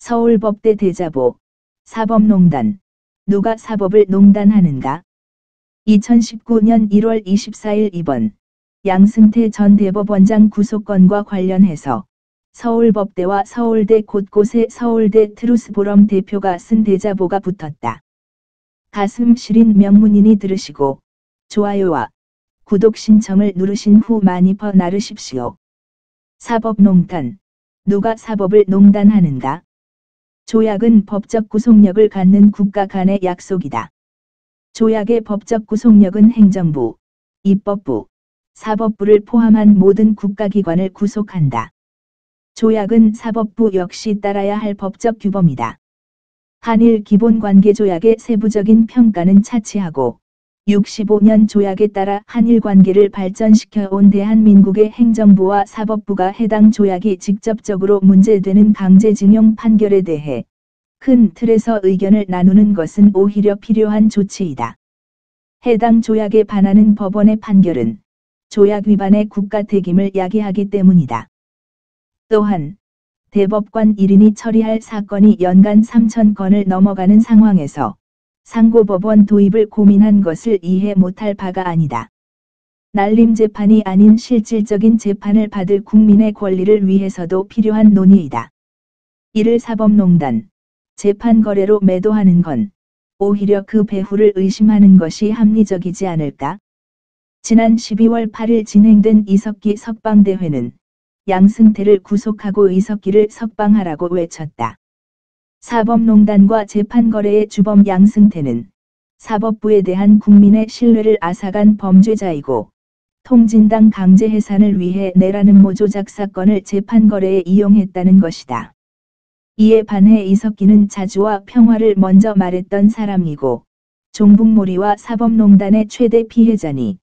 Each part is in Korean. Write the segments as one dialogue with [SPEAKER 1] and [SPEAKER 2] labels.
[SPEAKER 1] 서울법대 대자보, 사법농단, 누가 사법을 농단하는가? 2019년 1월 24일 이번 양승태 전 대법원장 구속건과 관련해서 서울법대와 서울대 곳곳에 서울대 트루스포럼 대표가 쓴 대자보가 붙었다. 가슴 시린 명문인이 들으시고 좋아요와 구독 신청을 누르신 후 많이 퍼 나르십시오. 사법농단, 누가 사법을 농단하는가? 조약은 법적 구속력을 갖는 국가 간의 약속이다. 조약의 법적 구속력은 행정부, 입법부, 사법부를 포함한 모든 국가기관을 구속한다. 조약은 사법부 역시 따라야 할 법적 규범이다. 한일 기본관계조약의 세부적인 평가는 차치하고 65년 조약에 따라 한일 관계를 발전시켜 온 대한민국의 행정부와 사법부가 해당 조약이 직접적으로 문제되는 강제징용 판결에 대해 큰 틀에서 의견을 나누는 것은 오히려 필요한 조치이다. 해당 조약에 반하는 법원의 판결은 조약 위반의 국가 책임을 야기하기 때문이다. 또한 대법관 1인이 처리할 사건이 연간 3,000건을 넘어가는 상황에서 상고법원 도입을 고민한 것을 이해 못할 바가 아니다. 날림 재판이 아닌 실질적인 재판을 받을 국민의 권리를 위해서도 필요한 논의이다. 이를 사법농단, 재판 거래로 매도하는 건 오히려 그 배후를 의심하는 것이 합리적이지 않을까? 지난 12월 8일 진행된 이석기 석방대회는 양승태를 구속하고 이석기를 석방하라고 외쳤다. 사법농단과 재판거래의 주범 양승태는 사법부에 대한 국민의 신뢰를 앗아간 범죄자이고 통진당 강제해산을 위해 내라는 모조작 사건을 재판거래에 이용했다는 것이다. 이에 반해 이석기는 자주와 평화를 먼저 말했던 사람이고 종북몰이와 사법농단의 최대 피해자니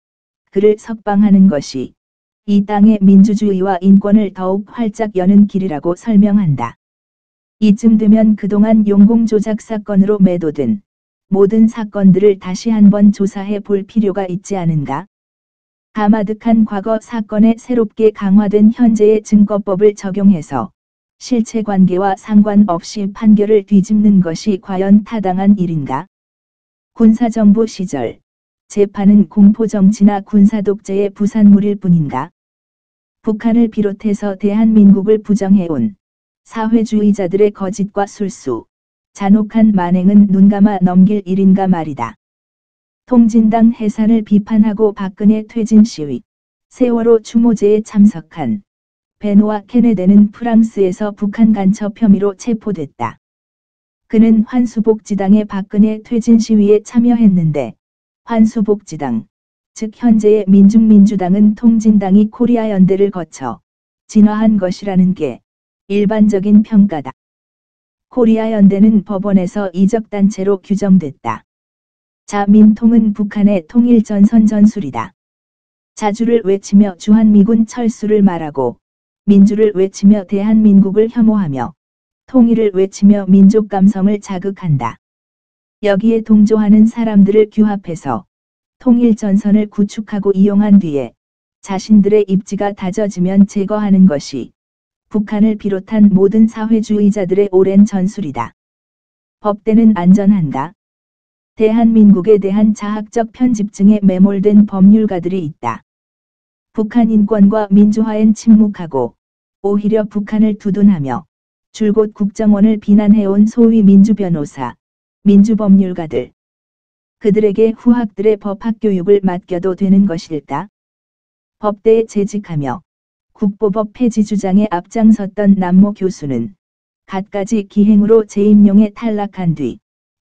[SPEAKER 1] 그를 석방하는 것이 이 땅의 민주주의와 인권을 더욱 활짝 여는 길이라고 설명한다. 이쯤 되면 그동안 용공조작 사건으로 매도된 모든 사건들을 다시 한번 조사해 볼 필요가 있지 않은가? 가마득한 과거 사건에 새롭게 강화된 현재의 증거법을 적용해서 실체관계와 상관없이 판결을 뒤집는 것이 과연 타당한 일인가? 군사정부 시절 재판은 공포정치나 군사독재의 부산물일 뿐인가? 북한을 비롯해서 대한민국을 부정해온 사회주의자들의 거짓과 술수, 잔혹한 만행은 눈감아 넘길 일인가 말이다. 통진당 해산을 비판하고 박근혜 퇴진 시위, 세월호 추모제에 참석한 베노와 케네데는 프랑스에서 북한 간첩 혐의로 체포됐다. 그는 환수복지당의 박근혜 퇴진 시위에 참여했는데 환수복지당, 즉 현재의 민중민주당은 통진당이 코리아 연대를 거쳐 진화한 것이라는 게 일반적인 평가다. 코리아 연대는 법원에서 이적단체로 규정됐다. 자민통은 북한의 통일전선 전술이다. 자주를 외치며 주한미군 철수를 말하고 민주를 외치며 대한민국을 혐오하며 통일을 외치며 민족 감성을 자극한다. 여기에 동조하는 사람들을 규합해서 통일전선을 구축하고 이용한 뒤에 자신들의 입지가 다져지면 제거하는 것이 북한을 비롯한 모든 사회주의자들의 오랜 전술이다. 법대는 안전한가? 대한민국에 대한 자학적 편집증에 매몰된 법률가들이 있다. 북한 인권과 민주화엔 침묵하고 오히려 북한을 두둔하며 줄곧 국정원을 비난해온 소위 민주변호사, 민주법률가들. 그들에게 후학들의 법학교육을 맡겨도 되는 것일까? 법대에 재직하며 국보법 폐지 주장에 앞장섰던 남모 교수는 갖가지 기행으로 재임용에 탈락한 뒤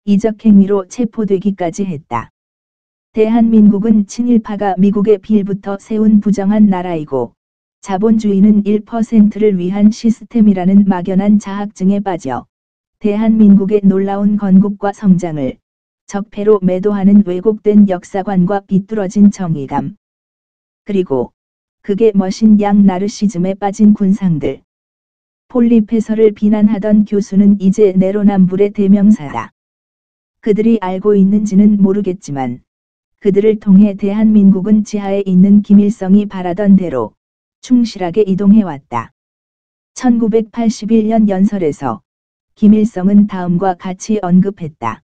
[SPEAKER 1] 이적행위로 체포되기까지 했다. 대한민국은 친일파가 미국에 빌부터 세운 부정한 나라이고 자본주의는 1%를 위한 시스템이라는 막연한 자학증에 빠져 대한민국의 놀라운 건국과 성장을 적폐로 매도하는 왜곡된 역사관과 비뚤어진 정의감, 그리고 극의 머신 양 나르시즘에 빠진 군상들. 폴리페서를 비난하던 교수는 이제 내로남불의 대명사다. 그들이 알고 있는지는 모르겠지만 그들을 통해 대한민국은 지하에 있는 김일성이 바라던 대로 충실하게 이동해왔다. 1981년 연설에서 김일성은 다음과 같이 언급했다.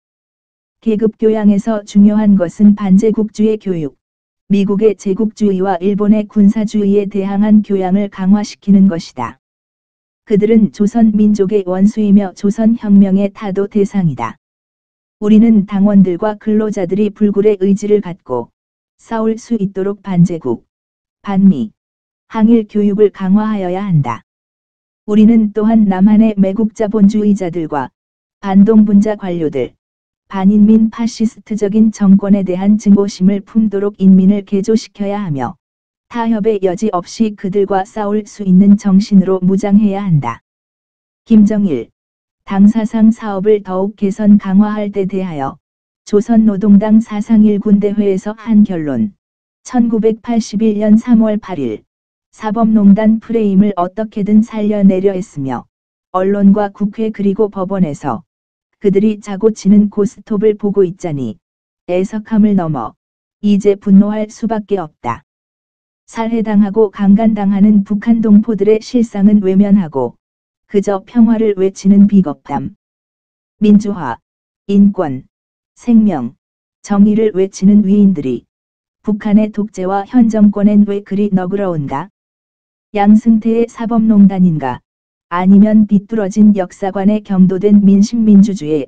[SPEAKER 1] 계급 교양에서 중요한 것은 반제국주의 교육, 미국의 제국주의와 일본의 군사주의에 대항한 교양을 강화시키는 것이다. 그들은 조선 민족의 원수이며 조선 혁명의 타도 대상이다. 우리는 당원들과 근로자들이 불굴의 의지를 갖고 싸울 수 있도록 반제국, 반미, 항일 교육을 강화하여야 한다. 우리는 또한 남한의 매국자본주의자들과 반동분자 관료들, 반인민 파시스트적인 정권에 대한 증오심을 품도록 인민을 개조시켜야 하며 타협의 여지 없이 그들과 싸울 수 있는 정신으로 무장해야 한다. 김정일, 당사상 사업을 더욱 개선 강화할 때 대하여 조선노동당 사상일군대회에서 한 결론, 1981년 3월 8일, 사법농단 프레임을 어떻게든 살려내려 했으며 언론과 국회 그리고 법원에서 그들이 자고 치는 고스톱을 보고 있자니 애석함을 넘어 이제 분노할 수밖에 없다. 살해당하고 강간당하는 북한 동포들의 실상은 외면하고 그저 평화를 외치는 비겁담. 민주화, 인권, 생명, 정의를 외치는 위인들이 북한의 독재와 현 정권엔 왜 그리 너그러운가? 양승태의 사법농단인가? 아니면 비뚤어진 역사관에 경도된 민심민주주의,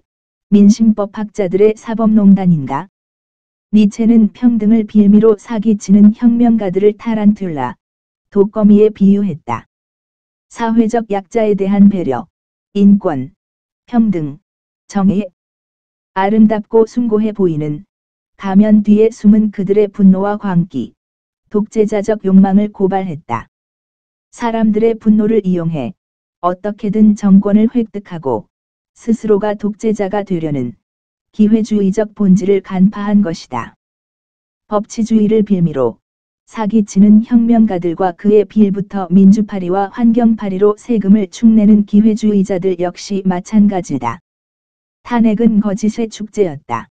[SPEAKER 1] 민심법학자들의 사법농단인가? 니체는 평등을 빌미로 사기치는 혁명가들을 타란툴라, 독거미에 비유했다. 사회적 약자에 대한 배려, 인권, 평등, 정의. 아름답고 숭고해 보이는 가면 뒤에 숨은 그들의 분노와 광기, 독재자적 욕망을 고발했다. 사람들의 분노를 이용해 어떻게든 정권을 획득하고 스스로가 독재자가 되려는 기회주의적 본질을 간파한 것이다. 법치주의를 빌미로 사기치는 혁명가들과 그의 빌부터 민주파리와 환경파리로 세금을 축내는 기회주의자들 역시 마찬가지다. 탄핵은 거짓의 축제였다.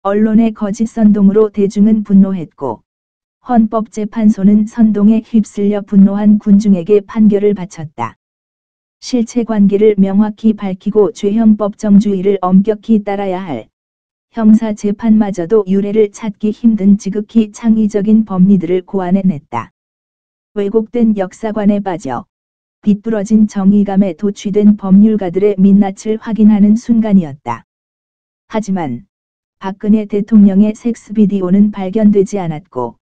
[SPEAKER 1] 언론의 거짓 선동으로 대중은 분노했고 헌법재판소는 선동에 휩쓸려 분노한 군중에게 판결을 바쳤다. 실체관계를 명확히 밝히고 죄형법 정주의를 엄격히 따라야 할 형사재판마저도 유례를 찾기 힘든 지극히 창의적인 법리들을 고안해냈다. 왜곡된 역사관에 빠져 비뚤어진 정의감에 도취된 법률가들의 민낯을 확인하는 순간이었다. 하지만 박근혜 대통령의 섹스비디오는 발견되지 않았고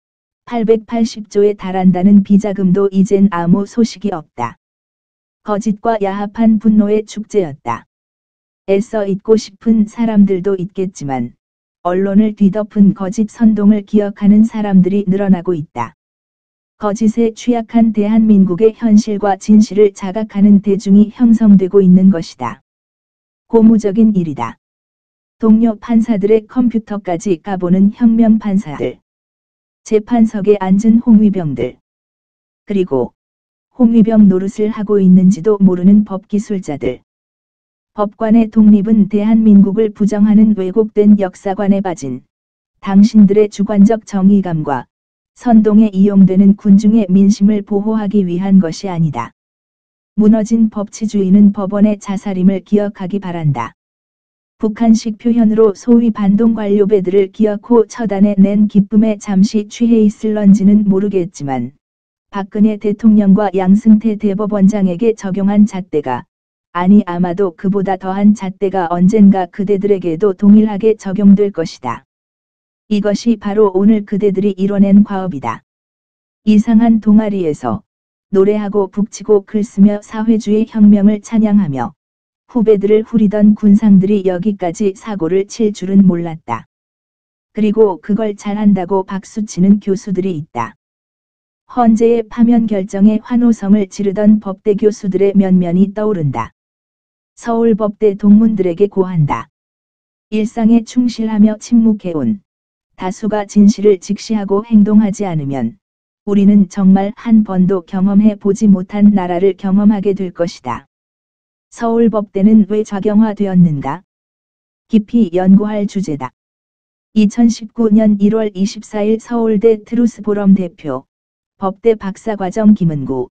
[SPEAKER 1] 880조에 달한다는 비자금도 이젠 아무 소식이 없다. 거짓과 야합한 분노의 축제였다. 애써 잊고 싶은 사람들도 있겠지만 언론을 뒤덮은 거짓 선동을 기억하는 사람들이 늘어나고 있다. 거짓에 취약한 대한민국의 현실과 진실을 자각하는 대중이 형성되고 있는 것이다. 고무적인 일이다. 동료 판사들의 컴퓨터까지 까보는 혁명 판사들. 재판석에 앉은 홍위병들. 그리고 홍위병 노릇을 하고 있는지도 모르는 법기술자들. 법관의 독립은 대한민국을 부정하는 왜곡된 역사관에 빠진 당신들의 주관적 정의감과 선동에 이용되는 군중의 민심을 보호하기 위한 것이 아니다. 무너진 법치주의는 법원의 자살임을 기억하기 바란다. 북한식 표현으로 소위 반동관료배들을 기어코 처단해 낸 기쁨에 잠시 취해 있을런지는 모르겠지만 박근혜 대통령과 양승태 대법원장에게 적용한 잣대가 아니 아마도 그보다 더한 잣대가 언젠가 그대들에게도 동일하게 적용될 것이다. 이것이 바로 오늘 그대들이 이뤄낸 과업이다. 이상한 동아리에서 노래하고 북치고 글쓰며 사회주의 혁명을 찬양하며 후배들을 후리던 군상들이 여기까지 사고를 칠 줄은 몰랐다. 그리고 그걸 잘한다고 박수치는 교수들이 있다. 헌재의 파면 결정에 환호성을 지르던 법대 교수들의 면면이 떠오른다. 서울법대 동문들에게 고한다. 일상에 충실하며 침묵해온 다수가 진실을 직시하고 행동하지 않으면 우리는 정말 한 번도 경험해 보지 못한 나라를 경험하게 될 것이다. 서울법대는 왜 좌경화되었는가? 깊이 연구할 주제다. 2019년 1월 24일 서울대 트루스포럼 대표, 법대 박사과정 김은구